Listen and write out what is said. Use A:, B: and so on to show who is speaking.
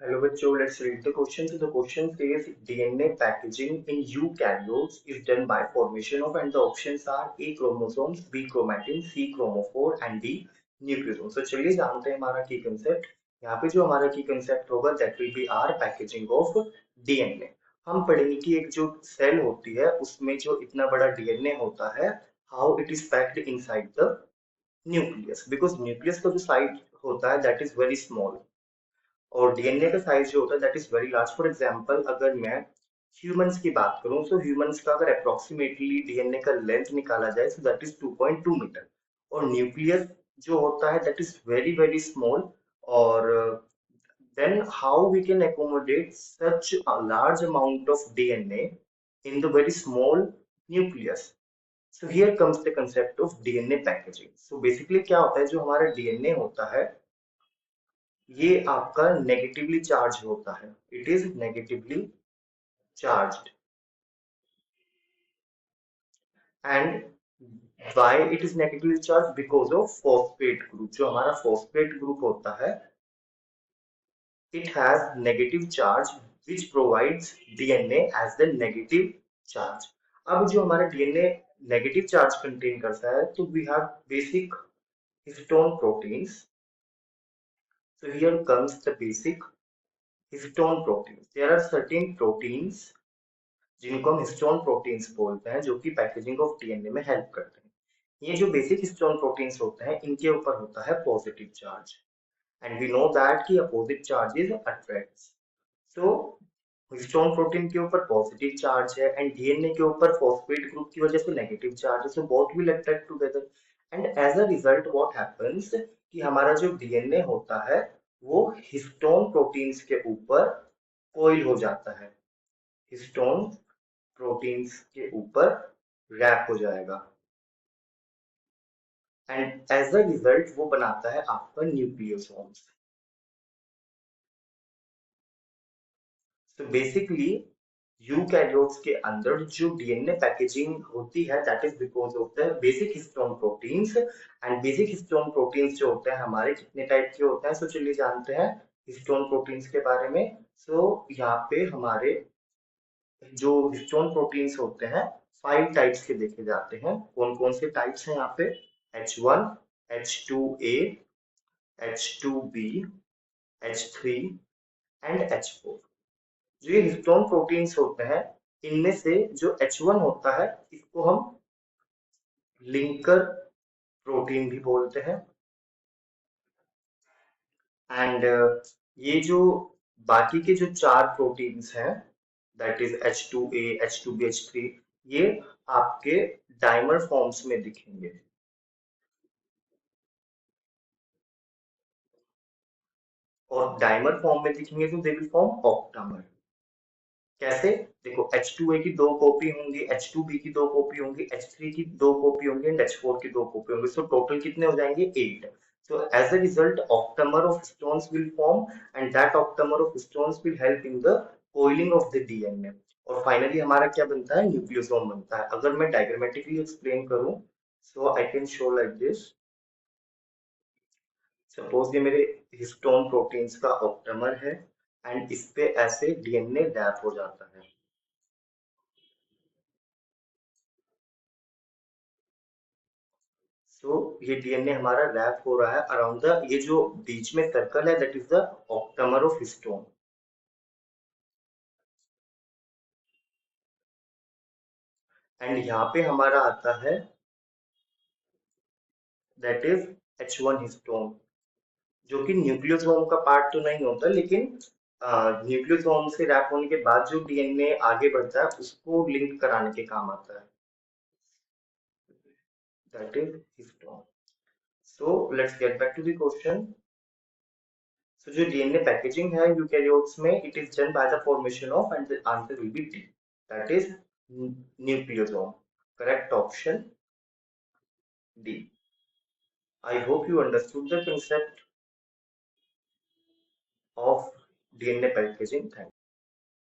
A: Hello bachcho, let's read the question. So the question says DNA packaging in eukaryotes is done by formation of, and the options are A chromosomes, B chromatin, C chromophore and D nucleosome. So चलिए जानते हैं हमारा की concept. यहाँ पे जो हमारा की concept होगा that will be our packaging of DNA. हम पढ़ेंगे कि एक जो सेल होती है उसमें जो इतना बड़ा DNA होता है, how it is packed inside the nucleus, because nucleus का जो size होता है that is very small. और डीएनए का साइज जो होता है that is very large. For example अगर मैं ह्यूमंस की बात करूं तो ह्यूमंस का अगर अप्रोक्सीमेटली डीएनए का लेंथ निकाला जाए तो दैट इज 2.2 मीटर. और न्यूक्लियस जो होता है that is very very small. और then how we can accommodate such a large amount of DNA in the very small nucleus. So here comes the concept of DNA packaging. So basically क्या होता है, जो हमारा DNA होता है ये आपका नेगेटिवली चार्ज होता है. It is negatively charged. And why it is negatively charge? Because of phosphate group. जो हमारा फॉस्फेट ग्रुप होता है it has negative charge which provides DNA as the negative charge. अब जो हमारा DNA नेगेटिव चार्ज कंटेन करता है तो we have basic histone proteins. So here comes the basic histone proteins. There are certain proteins जिनको हम histone proteins बोलते हैं जो कि पैकेजिंग ऑफ डीएनए में हेल्प करते हैं. ये जो बेसिक हिस्टोन प्रोटीन्स होते हैं इनके ऊपर होता है positive charge. And we know that कि opposite charge is attracts. So histone protein के ऊपर पॉजिटिव चार्ज है एंड डीएनए के ऊपर फॉस्फेट ग्रुप की वजह से नेगेटिव चार्ज है. So both will attract together and as a result what happens कि हमारा जो डीएनए होता है वो हिस्टोन प्रोटीन्स के ऊपर कोइल हो जाता है. हिस्टोन प्रोटीन्स के ऊपर रैप हो जाएगा एंड एज अ रिजल्ट वो बनाता है आपका न्यूक्लियोसोम्स. तो बेसिकली यूकैरियोट्स के अंदर जो डीएनए पैकेजिंग होती है that is because of the basic histone proteins. And basic histone proteins जो होते हैं हमारे कितने टाइप के होते हैं. सो चलिए जानते हैं हिस्टोन प्रोटीन्स के बारे में. सो यहाँ पे हमारे जो हिस्टोन प्रोटीन्स होते हैं 5 टाइप्स के देखे जाते हैं. कौन कौन से टाइप्स हैं यहाँ पे? H1, H2A, H2B, H3 and H4. जो ये हिस्टोन प्रोटीन्स होते हैं इनमें से जो H1 होता है इसको हम लिंकर प्रोटीन भी बोलते हैं. एंड ये जो बाकी के जो 4 प्रोटीन्स हैं that is H2A, H2B, H3, ये आपके डाइमर फॉर्म्स में दिखेंगे. और डाइमर फॉर्म में दिखेंगे तो दे विल फॉर्म ऑक्टामर. कैसे? देखो H2A की 2 कॉपी होंगी, H2B की 2 कॉपी होंगी, H3 की 2 कॉपी होंगी एंड H4 की 2 कॉपी होंगी. सो टोटल कितने हो जाएंगे? 8. So as a result, octamer of stones will form, and that octamer of stones will help in the coiling of the DNA. और फाइनली हमारा क्या बनता है? न्यूक्लियोसोम बनता है. अगर मैं डायग्रामेटिकली एक्सप्लेन करूं, so I can show like this. Suppose ये मेरे हिस्टोन प्रोटीन्स का ऑक्टामर है एंड इस पे ऐसे डीएनए रैप हो जाता है. सो ये डीएनए हमारा रैप हो रहा है अराउंड द, ये जो बीच में सर्कल है that is the octamer of histone. And यहाँ पे हमारा आता है दैट इज H1 हिस्टोन जो कि न्यूक्लियोसोम का पार्ट तो नहीं होता लेकिन न्यूक्लियोसोम से रैप होने के बाद जो डीएनए आगे बढ़ता है उसको लिंक कराने के काम आता है. That is histone. So let's get back to the question. So जो डीएनए पैकेजिंग है यूकैरियोट्स में it is done by the formation of, and the answer will be D, that is nucleosome. Correct option D. I hope you understood the concept of DNA packaging. Thank you.